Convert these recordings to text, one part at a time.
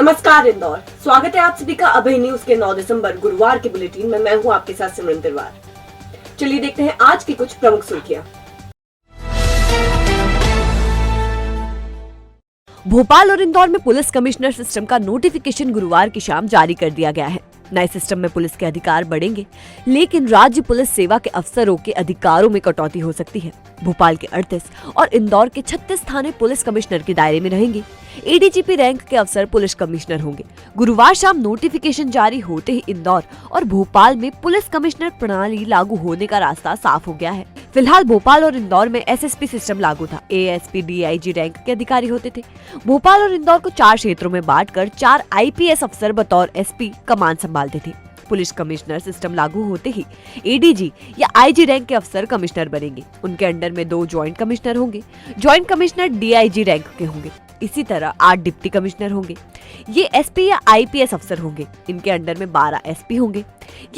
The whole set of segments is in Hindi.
नमस्कार इंदौर, स्वागत है आप सभी का अभय न्यूज के 9 दिसंबर गुरुवार के बुलेटिन में। मैं हूं आपके साथ सिमरन तिवार। चलिए देखते हैं आज की कुछ प्रमुख सुर्खियां। भोपाल और इंदौर में पुलिस कमिश्नर सिस्टम का नोटिफिकेशन गुरुवार की शाम जारी कर दिया गया है। नए सिस्टम में पुलिस के अधिकार बढ़ेंगे, लेकिन राज्य पुलिस सेवा के अफसरों के अधिकारों में कटौती हो सकती है। भोपाल के 38 और इंदौर के 36 थाने पुलिस कमिश्नर के दायरे में रहेंगे। एडीजीपी रैंक के अफसर पुलिस कमिश्नर होंगे। गुरुवार शाम नोटिफिकेशन जारी होते ही इंदौर और भोपाल में पुलिस कमिश्नर प्रणाली लागू होने का रास्ता साफ हो गया है। फिलहाल भोपाल और इंदौर में एसएसपी सिस्टम लागू था। एएसपी डीआईजी रैंक के अधिकारी होते थे। भोपाल और इंदौर को 4 क्षेत्रों में बांटकर 4 आईपीएस अफसर बतौर एसपी कमान संभालते थे। पुलिस कमिश्नर सिस्टम लागू होते ही एडीजी या आईजी रैंक के अफसर कमिश्नर बनेंगे। उनके अंडर में 2 ज्वाइंट कमिश्नर होंगे। ज्वाइंट कमिश्नर डीआईजी रैंक के होंगे। इसी तरह 8 डिप्टी कमिश्नर होंगे। ये एसपी या आईपीएस अफसर होंगे। इनके अंडर में 12 एसपी होंगे।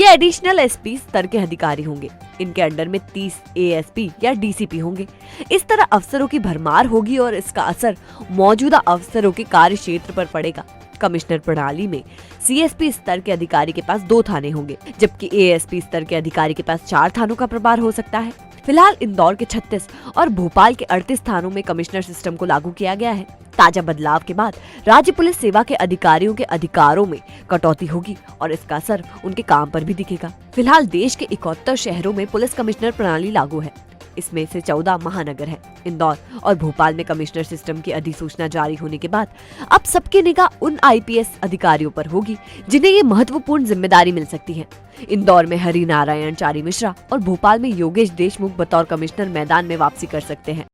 ये एडिशनल एसपी स्तर के अधिकारी होंगे। इनके अंडर में 30 एएसपी या डीसीपी होंगे। इस तरह अफसरों की भरमार होगी और इसका असर मौजूदा अफसरों के कार्य क्षेत्र पर पड़ेगा। कमिश्नर प्रणाली में सीएसपी स्तर के अधिकारी के पास 2 थाने होंगे, जबकि एएसपी स्तर के अधिकारी के पास 4 थानों का प्रभार हो सकता है। फिलहाल इंदौर के 36 और भोपाल के 38 थानों में कमिश्नर सिस्टम को लागू किया गया है। ताजा बदलाव के बाद राज्य पुलिस सेवा के अधिकारियों के अधिकारों में कटौती होगी और इसका असर उनके काम पर भी दिखेगा। फिलहाल देश के 71 शहरों में पुलिस कमिश्नर प्रणाली लागू है। इसमें से 14 महानगर है। इंदौर और भोपाल में कमिश्नर सिस्टम की अधिसूचना जारी होने के बाद अब सबकी निगाह उन आईपीएस अधिकारियों पर होगी जिन्हें ये महत्वपूर्ण जिम्मेदारी मिल सकती है। इंदौर में हरि नारायण चारी मिश्रा और भोपाल में योगेश देशमुख बतौर कमिश्नर मैदान में वापसी कर सकते हैं।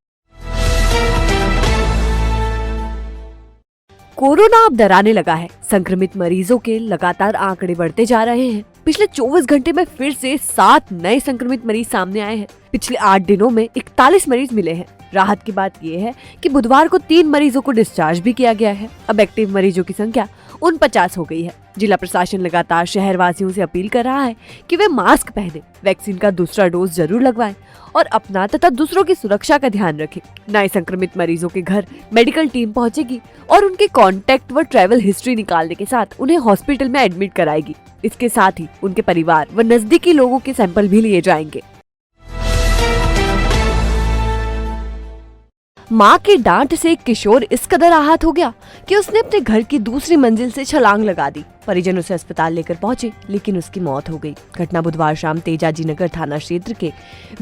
कोरोना अब डराने लगा है। संक्रमित मरीजों के लगातार आंकड़े बढ़ते जा रहे हैं। पिछले 24 घंटे में फिर से 7 नए संक्रमित मरीज सामने आए हैं। पिछले 8 दिनों में 41 मरीज मिले हैं। राहत की बात यह है कि बुधवार को 3 मरीजों को डिस्चार्ज भी किया गया है। अब एक्टिव मरीजों की संख्या 49 हो गई है। जिला प्रशासन लगातार शहरवासियों से अपील कर रहा है कि वे मास्क पहने, वैक्सीन का दूसरा डोज जरूर लगवाएं और अपना तथा दूसरों की सुरक्षा का ध्यान रखें। नए संक्रमित मरीजों के घर मेडिकल टीम पहुंचेगी और उनके कॉन्टैक्ट व ट्रैवल हिस्ट्री निकालने के साथ उन्हें हॉस्पिटल में एडमिट कराएगी। इसके साथ ही उनके परिवार व नजदीकी लोगों के सैंपल भी लिए जाएंगे। मां की डांट से एक किशोर इस कदर आहत हो गया कि उसने अपने घर की दूसरी मंजिल से छलांग लगा दी। परिजन उसे अस्पताल लेकर पहुंचे, लेकिन उसकी मौत हो गई। घटना बुधवार शाम तेजाजी नगर थाना क्षेत्र के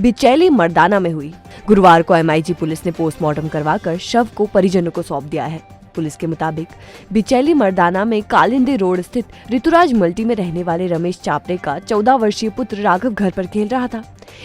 बिचैली मर्दाना में हुई। गुरुवार को एमआईजी पुलिस ने पोस्टमार्टम करवाकर शव को परिजनों को सौंप दिया है। पुलिस के मुताबिक बिचैली मर्दाना में कालिंदी रोड स्थित ऋतुराज मल्टी में रहने वाले रमेश चापरे का 14 वर्षीय पुत्र राघव घर पर खेल रहा था।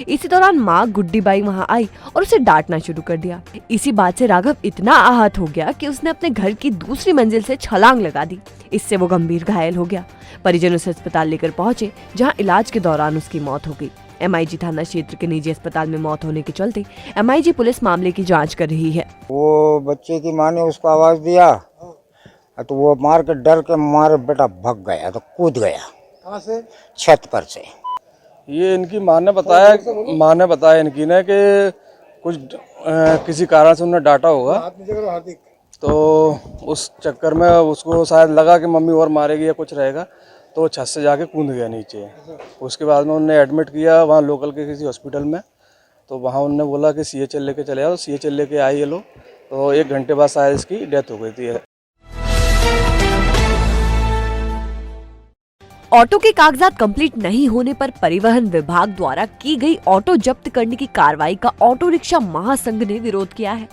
इसी दौरान माँ गुड्डी बाई वहाँ आई और उसे डांटना शुरू कर दिया। इसी बात से राघव इतना आहत हो गया कि उसने अपने घर की दूसरी मंजिल से छलांग लगा दी। इससे वो गंभीर घायल हो गया। परिजन उसे अस्पताल लेकर पहुंचे, जहाँ इलाज के दौरान उसकी मौत हो गई। एमआईजी थाना क्षेत्र के निजी अस्पताल में मौत होने के चलते एमआईजी पुलिस मामले की जांच कर रही है। वो बच्चे की माँ ने उसको आवाज दिया तो वो मार के डर के मारे बेटा भाग गया, तो कूद गया। कहाँ से? छत पर से। ये इनकी माँ ने बताया इनकी ने कि कुछ किसी कारण से उन्हें डांटा होगा, तो उस चक्कर में उसको शायद लगा कि मम्मी और मारेगी या कुछ रहेगा, तो छत से जाके कूद गया नीचे। उसके बाद में उन्हें एडमिट किया वहाँ लोकल के किसी हॉस्पिटल में। तो वहाँ उन्होंने बोला कि सीएचएल लेके चले आओ। सीएचएल लेके आई ये लोग, तो 1 घंटे बाद शायद इसकी डेथ हो गई थी। ऑटो के कागजात कंप्लीट नहीं होने पर परिवहन विभाग द्वारा की गई ऑटो जब्त करने की कार्रवाई का ऑटो रिक्शा महासंघ ने विरोध किया है।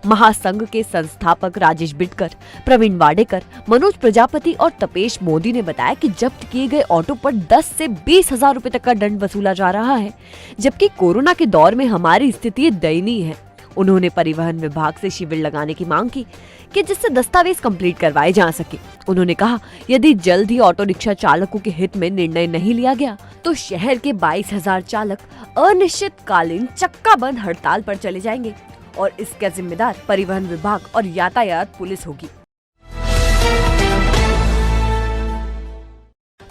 महासंघ के संस्थापक राजेश बिटकर, प्रवीण वाडेकर, मनोज प्रजापति और तपेश मोदी ने बताया कि जब्त किए गए ऑटो पर 10 से 20 हजार रुपए तक का दंड वसूला जा रहा है, जबकि कोरोना के दौर में हमारी स्थिति दयनीय है। उन्होंने परिवहन विभाग से शिविर लगाने की मांग की कि जिससे दस्तावेज कंप्लीट करवाए जा सके। उन्होंने कहा, यदि जल्द ही ऑटो रिक्शा चालकों के हित में निर्णय नहीं लिया गया तो शहर के 22,000 चालक अनिश्चितकालीन चक्का बंद हड़ताल पर चले जाएंगे और इसका जिम्मेदार परिवहन विभाग और यातायात पुलिस होगी।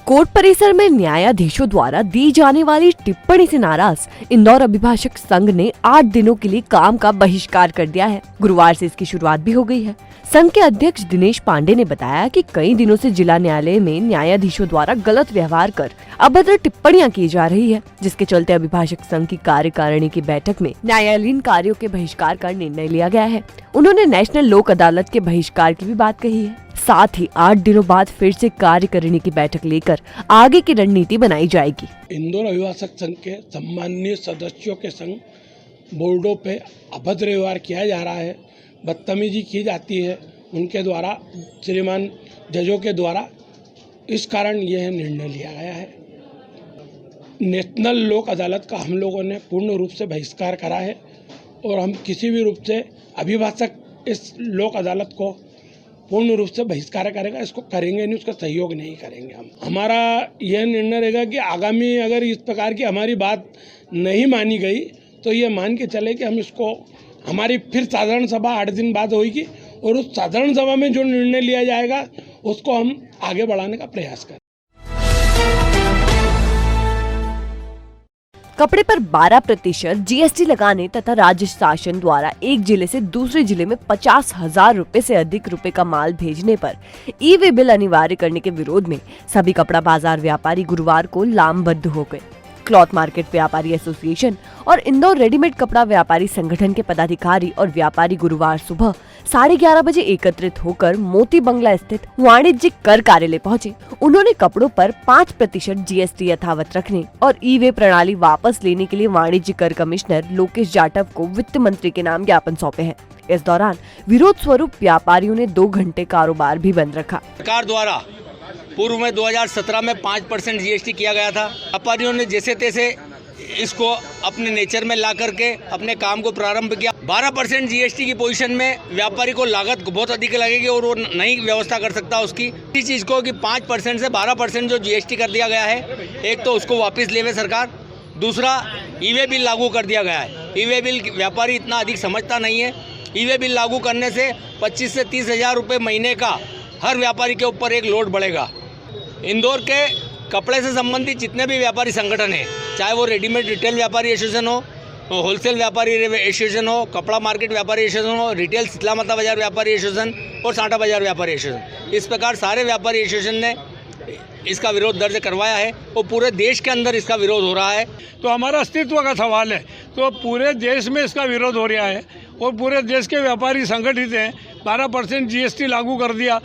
कोर्ट परिसर में न्यायाधीशों द्वारा दी जाने वाली टिप्पणी से नाराज इंदौर अभिभाषक संघ ने 8 दिनों के लिए काम का बहिष्कार कर दिया है। गुरुवार से इसकी शुरुआत भी हो गई है। संघ के अध्यक्ष दिनेश पांडे ने बताया कि कई दिनों से जिला न्यायालय में न्यायाधीशों द्वारा गलत व्यवहार कर अभद्र टिप्पणियां की जा रही है, जिसके चलते अभिभाषक संघ की कार्यकारिणी की बैठक में न्यायालयीन कार्यों के बहिष्कार का निर्णय लिया गया है। उन्होंने नेशनल लोक अदालत के बहिष्कार की भी बात कही है। साथ ही 8 दिनों बाद फिर से कार्यकारिणी की बैठक लेकर आगे की रणनीति बनाई जाएगी। इंदौर अभिभाषक संघ के सम्माननीय सदस्यों के संग बोर्डों पे अभद्र व्यवहार किया जा रहा है, बदतमीजी की जाती है उनके द्वारा, श्रीमान जजों के द्वारा। इस कारण यह निर्णय लिया गया है। नेशनल लोक अदालत का हम लोगों ने पूर्ण रूप से बहिष्कार करा है और हम किसी भी रूप से अभिभाषक इस लोक अदालत को पूर्ण रूप से बहिष्कार करेगा, इसको करेंगे नहीं, उसका सहयोग नहीं करेंगे। हम हमारा यह निर्णय रहेगा कि आगामी अगर इस प्रकार की हमारी बात नहीं मानी गई तो ये मान के चले कि हम इसको, हमारी फिर साधारण सभा 8 दिन बाद होगी और उस साधारण सभा में जो निर्णय लिया जाएगा उसको हम आगे बढ़ाने का प्रयास करें। कपड़े पर 12% जीएसटी लगाने तथा राज्य शासन द्वारा एक जिले से दूसरे जिले में 50,000 रुपए से अधिक रुपए का माल भेजने पर ई-वे बिल अनिवार्य करने के विरोध में सभी कपड़ा बाजार व्यापारी गुरुवार को लामबद्ध हो गए। क्लॉथ मार्केट व्यापारी एसोसिएशन और इंदौर रेडीमेड कपड़ा व्यापारी संगठन के पदाधिकारी और व्यापारी गुरुवार सुबह 11:30 बजे एकत्रित होकर मोती बंगला स्थित वाणिज्यिक कर कार्यालय पहुंचे। उन्होंने कपड़ों पर 5% जीएसटी यथावत रखने और ई-वे प्रणाली वापस लेने के लिए वाणिज्य कर कमिश्नर लोकेश जाटव को वित्त मंत्री के नाम ज्ञापन सौंपे हैं। इस दौरान विरोध स्वरूप व्यापारियों ने 2 घंटे कारोबार भी बंद रखा। सरकार द्वारा पूर्व में 2017 में 5% जीएसटी किया गया था। व्यापारियों ने जैसे तैसे इसको अपने नेचर में ला करके अपने काम को प्रारंभ किया। 12% जीएसटी की पोजीशन में व्यापारी को लागत बहुत अधिक लगेगी और वो नहीं व्यवस्था कर सकता उसकी। इस चीज़ को कि 5% से 12% जो जीएसटी कर दिया गया है, एक तो उसको वापस लेवे सरकार, दूसरा ई-वे बिल लागू कर दिया गया है। ई-वे बिल व्यापारी इतना अधिक समझता नहीं है। ई-वे बिल लागू करने से 25 से 30 हज़ार रुपये महीने का हर व्यापारी के ऊपर एक लोड बढ़ेगा। इंदौर के कपड़े से संबंधित जितने भी व्यापारी संगठन हैं, चाहे वो रेडीमेड रिटेल व्यापारी एसोसिएशन हो, होलसेल व्यापारी एसोसिएशन हो, कपड़ा मार्केट व्यापारी एसोसिएशन हो, रिटेल शीतला माता बाजार व्यापारी एसोसिएशन और साटा बाजार व्यापारी एसोसिएशन, इस प्रकार सारे व्यापारी एसोसिएशन ने इसका विरोध दर्ज करवाया है और पूरे देश के अंदर इसका विरोध हो रहा है। तो हमारा अस्तित्व का सवाल है, तो पूरे देश में इसका विरोध हो रहा है और पूरे देश के व्यापारी संगठित हैं। 12% जीएसटी लागू कर दिया,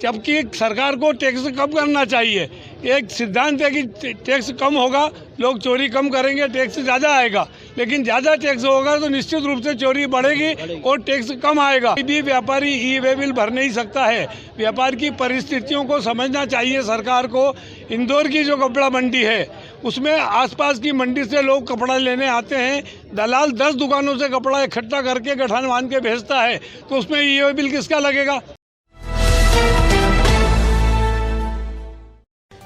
जबकि सरकार को टैक्स कम करना चाहिए। एक सिद्धांत है कि टैक्स कम होगा, लोग चोरी कम करेंगे, टैक्स ज़्यादा आएगा। लेकिन ज़्यादा टैक्स होगा तो निश्चित रूप से चोरी बढ़ेगी और टैक्स कम आएगा। भी व्यापारी ई-वे बिल भर नहीं सकता है। व्यापार की परिस्थितियों को समझना चाहिए सरकार को। इंदौर की जो कपड़ा मंडी है उसमें आसपास की मंडी से लोग कपड़ा लेने आते हैं। दलाल 10 दुकानों से कपड़ा इकट्ठा करके गठान बांध के भेजता है, तो उसमें ई-वे बिल किसका लगेगा?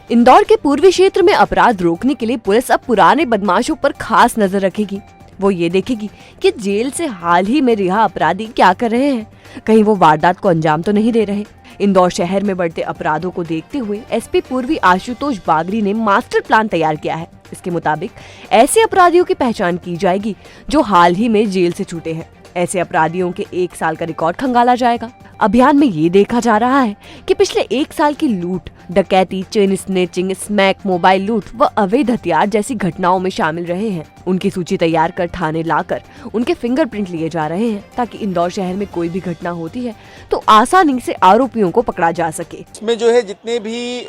इंदौर के पूर्वी क्षेत्र में अपराध रोकने के लिए पुलिस अब पुराने बदमाशों पर खास नजर रखेगी। वो ये देखेगी कि जेल से हाल ही में रिहा अपराधी क्या कर रहे हैं, कहीं वो वारदात को अंजाम तो नहीं दे रहे। इंदौर शहर में बढ़ते अपराधों को देखते हुए एसपी पूर्वी आशुतोष बागरी ने मास्टर प्लान तैयार किया है। इसके मुताबिक ऐसे अपराधियों की पहचान की जाएगी जो हाल ही में जेल से छूटे हैं। ऐसे अपराधियों के 1 साल का रिकॉर्ड खंगाला जाएगा। अभियान में ये देखा जा रहा है कि पिछले 1 साल की लूट, डकैती, चेन स्नेचिंग, स्मैक, मोबाइल लूट व अवैध हथियार जैसी घटनाओं में शामिल रहे हैं। उनकी सूची तैयार कर थाने लाकर उनके फिंगरप्रिंट लिए जा रहे हैं, ताकि इंदौर शहर में कोई भी घटना होती है तो आसानी से आरोपियों को पकड़ा जा सके। इसमें जो है जितने भी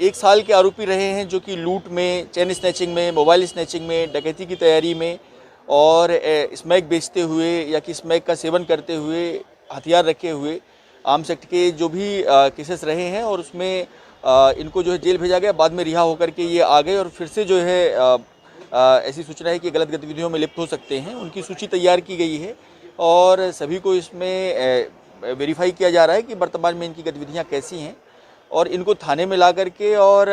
1 साल के आरोपी रहे हैं जो कि लूट में, चेन स्नैचिंग में, मोबाइल स्नैचिंग में, डकैती की तैयारी में और स्मैक बेचते हुए या कि स्मैक का सेवन करते हुए, हथियार रखे हुए, आर्म्स एक्ट के जो भी केसेस रहे हैं और उसमें इनको जो है जेल भेजा गया। बाद में रिहा होकर के ये आ गए और फिर से जो है ऐसी सूचना है कि गलत गतिविधियों में लिप्त हो सकते हैं। उनकी सूची तैयार की गई है और सभी को इसमें वेरीफाई किया जा रहा है कि वर्तमान में इनकी गतिविधियाँ कैसी हैं और इनको थाने में ला करके और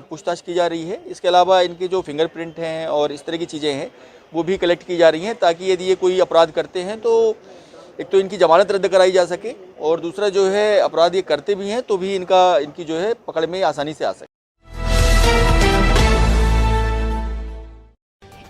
पूछताछ की जा रही है। इसके अलावा इनके जो फिंगरप्रिंट हैं और इस तरह की चीज़ें हैं वो भी कलेक्ट की जा रही हैं, ताकि यदि ये कोई अपराध करते हैं तो एक तो इनकी जमानत रद्द कराई जा सके और दूसरा जो है अपराध ये करते भी हैं तो भी इनकी जो है पकड़ में आसानी से आ सके।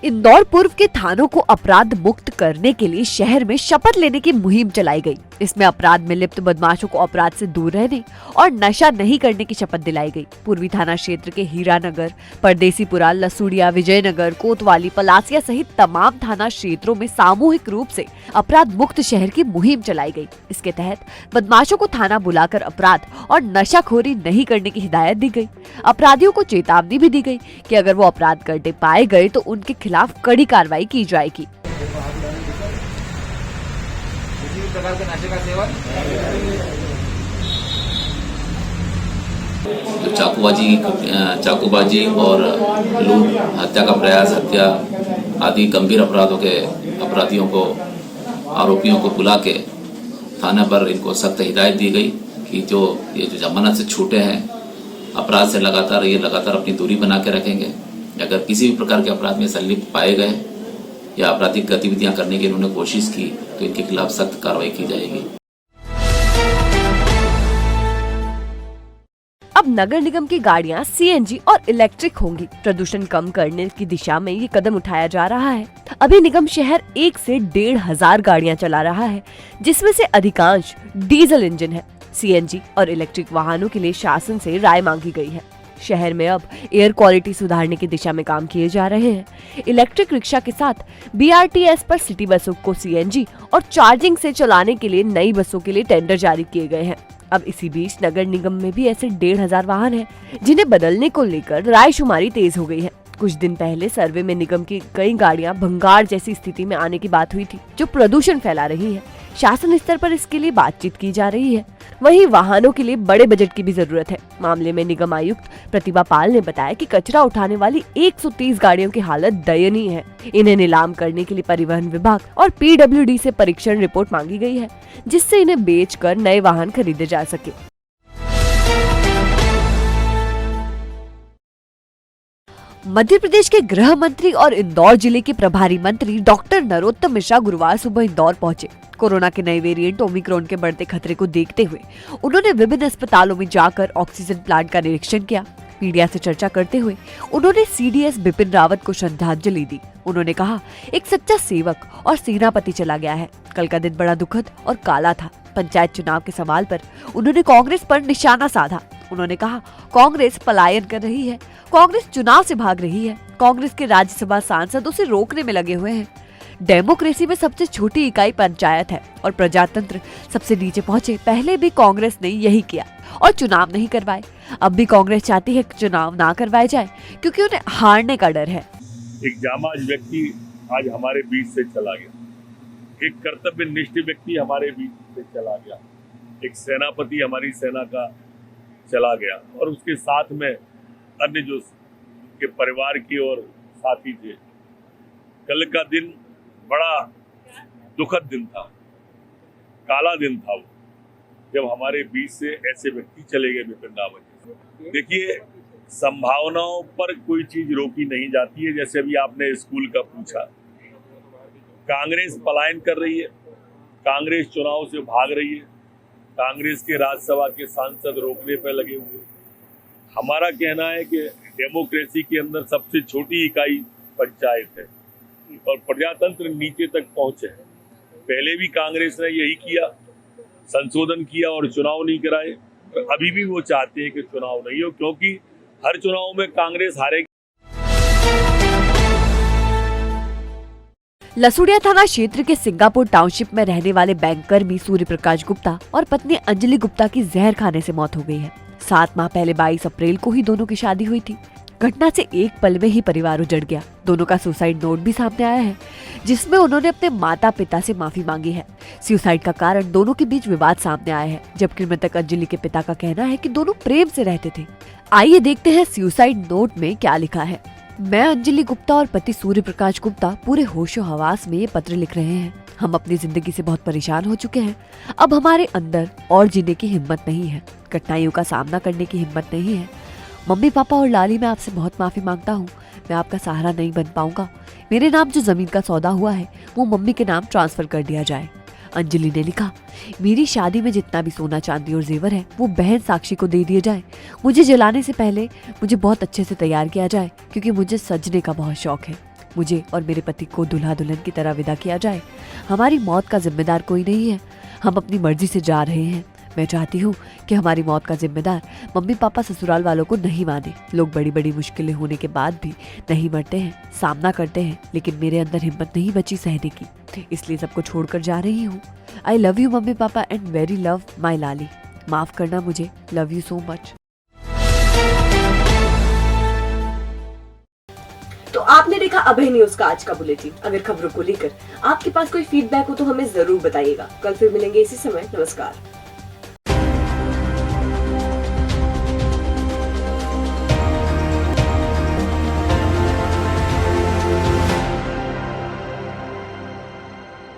इंदौर पूर्व के थानों को अपराध मुक्त करने के लिए शहर में शपथ लेने की मुहिम चलाई गई। इसमें अपराध में लिप्त बदमाशों को अपराध से दूर रहने और नशा नहीं करने की शपथ दिलाई गई। पूर्वी थाना क्षेत्र के हीरानगर, परदेसीपुरा, लसूड़िया, विजयनगर, कोतवाली, पलासिया सहित तमाम थाना क्षेत्रों में सामूहिक रूप से अपराध मुक्त शहर की मुहिम चलाई गई। इसके तहत बदमाशों को थाना बुलाकर अपराध और नशाखोरी नहीं करने की हिदायत दी गई। अपराधियों को चेतावनी भी दी गई कि अगर वो अपराध करते पाए गए तो उनके खिलाफ कड़ी कार्रवाई की जाएगी। प्रकार के नशे का सेवन, जो चाकूबाजी और लूट, हत्या का प्रयास, हत्या आदि गंभीर अपराधों के अपराधियों को, आरोपियों को बुला के थाने पर इनको सख्त हिदायत दी गई कि ये जो जमानत से छूटे हैं, अपराध से लगातार अपनी दूरी बना के रखेंगे। अगर किसी भी प्रकार के अपराध में संलिप्त पाए गए या आपराधिक गतिविधियां करने की इन्होंने कोशिश की तो इनके खिलाफ सख्त कार्रवाई की जाएगी। अब नगर निगम की गाड़ियां सीएनजी और इलेक्ट्रिक होंगी। प्रदूषण कम करने की दिशा में ये कदम उठाया जा रहा है। अभी निगम शहर 1 से 1,500 गाड़ियां चला रहा है, जिसमें से अधिकांश डीजल इंजन है। सीएनजी और इलेक्ट्रिक वाहनों के लिए शासन से राय मांगी गई है। शहर में अब एयर क्वालिटी सुधारने की दिशा में काम किए जा रहे हैं। इलेक्ट्रिक रिक्शा के साथ बीआरटीएस पर सिटी बसों को सीएनजी और चार्जिंग से चलाने के लिए नई बसों के लिए टेंडर जारी किए गए हैं। अब इसी बीच नगर निगम में भी ऐसे 1,500 वाहन हैं, जिन्हें बदलने को लेकर रायशुमारी तेज हो गई है। कुछ दिन पहले सर्वे में निगम की कई गाड़ियां भंगार जैसी स्थिति में आने की बात हुई थी, जो प्रदूषण फैला रही है। शासन स्तर पर इसके लिए बातचीत की जा रही है। वहीं वाहनों के लिए बड़े बजट की भी जरूरत है। मामले में निगम आयुक्त प्रतिभा पाल ने बताया कि कचरा उठाने वाली 130 गाड़ियों की हालत दयनीय है। इन्हें नीलाम करने के लिए परिवहन विभाग और पीडब्ल्यूडी से परीक्षण रिपोर्ट मांगी गई है, जिससे इन्हें बेचकर नए वाहन खरीदे जा सके। मध्य प्रदेश के गृह मंत्री और इंदौर जिले के प्रभारी मंत्री डॉक्टर नरोत्तम मिश्रा गुरुवार सुबह इंदौर पहुंचे। कोरोना के नए वेरिएंट ओमिक्रॉन के बढ़ते खतरे को देखते हुए उन्होंने विभिन्न अस्पतालों में जाकर ऑक्सीजन प्लांट का निरीक्षण किया। मीडिया से चर्चा करते हुए उन्होंने सीडीएस बिपिन रावत को श्रद्धांजलि दी। उन्होंने कहा, एक सच्चा सेवक और सेनापति चला गया है। कल का दिन बड़ा दुखद और काला था। पंचायत चुनाव के सवाल पर उन्होंने कांग्रेस पर निशाना साधा। उन्होंने कहा, कांग्रेस पलायन कर रही है, कांग्रेस चुनाव से भाग रही है, कांग्रेस के राज्यसभा सांसद उसे रोकने में लगे हुए हैं। डेमोक्रेसी में सबसे छोटी इकाई पंचायत है और प्रजातंत्र सबसे नीचे पहुंचे। पहले भी कांग्रेस ने यही किया और चुनाव नहीं करवाए। अब भी कांग्रेस चाहती है कि चुनाव ना करवाए जाए, क्योंकि उन्हें हारने का डर है। एक जांबाज व्यक्ति आज हमारे बीच से चला गया, एक कर्तव्यनिष्ठ व्यक्ति हमारे बीच से चला गया, एक सेनापति हमारी सेना का चला गया, और उसके साथ में अन्य जो के परिवार की और साथी थे। कल का दिन बड़ा दुखद दिन था, काला दिन था वो, जब हमारे बीच से ऐसे व्यक्ति चले गए विपिन रावत। देखिए, संभावनाओं पर कोई चीज रोकी नहीं जाती है। जैसे अभी आपने स्कूल का पूछा, कांग्रेस पलायन कर रही है, कांग्रेस चुनाव से भाग रही है, कांग्रेस के राज्यसभा के सांसद रोकने पर लगे हुए। हमारा कहना है कि डेमोक्रेसी के अंदर सबसे छोटी इकाई पंचायत है और प्रजातंत्र नीचे तक पहुंचे है। पहले भी कांग्रेस ने यही किया, संशोधन किया और चुनाव नहीं कराए। अभी भी वो चाहते हैं कि चुनाव नहीं हो, क्योंकि हर चुनाव में कांग्रेस हारेगी। लसूड़िया थाना क्षेत्र के सिंगापुर टाउनशिप में रहने वाले बैंक कर्मी सूर्य प्रकाश गुप्ता और पत्नी अंजलि गुप्ता की जहर खाने से मौत हो गई है। 7 माह पहले 22 अप्रैल को ही दोनों की शादी हुई थी। घटना से एक पल में ही परिवार उजड़ गया। दोनों का सुसाइड नोट भी सामने आया है, जिसमें उन्होंने अपने माता पिता से माफी मांगी है। सुसाइड का कारण दोनों के बीच विवाद सामने आया है, जबकि मृतक अंजलि के पिता का कहना है कि दोनों प्रेम से रहते थे। आइए देखते हैं सुसाइड नोट में क्या लिखा है। मैं अंजलि गुप्ता और पति सूर्य प्रकाश गुप्ता पूरे होशो हवास में ये पत्र लिख रहे हैं। हम अपनी जिंदगी से बहुत परेशान हो चुके हैं। अब हमारे अंदर और जीने की हिम्मत नहीं है, कठिनाइयों का सामना करने की हिम्मत नहीं है। मम्मी पापा और लाली, मैं आपसे बहुत माफी मांगता हूँ। मैं आपका सहारा नहीं बन पाऊंगा। मेरे नाम जो जमीन का सौदा हुआ है वो मम्मी के नाम ट्रांसफर कर दिया जाए। अंजलि ने लिखा, मेरी शादी में जितना भी सोना चांदी और जेवर है वो बहन साक्षी को दे दिया जाए। मुझे जलाने से पहले मुझे बहुत अच्छे से तैयार किया जाए, क्योंकि मुझे सजने का बहुत शौक है। मुझे और मेरे पति को दूल्हा दुल्हन की तरह विदा किया जाए। हमारी मौत का जिम्मेदार कोई नहीं है, हम अपनी मर्जी से जा रहे हैं। मैं चाहती हूँ कि हमारी मौत का जिम्मेदार मम्मी पापा ससुराल वालों को नहीं माने। लोग बड़ी बड़ी मुश्किलें होने के बाद भी नहीं मरते हैं, सामना करते हैं, लेकिन मेरे अंदर हिम्मत नहीं बची सहने की, इसलिए सबको छोड़कर जा रही हूँ। I love you mummy papa and very love my Lali. माफ करना मुझे, लव यू सो मच। तो आपने देखा अभय न्यूज का आज का बुलेटिन। अगर खबरों को लेकर आपके पास कोई फीडबैक हो तो हमें जरूर बताइएगा। कल फिर मिलेंगे इसी समय। नमस्कार।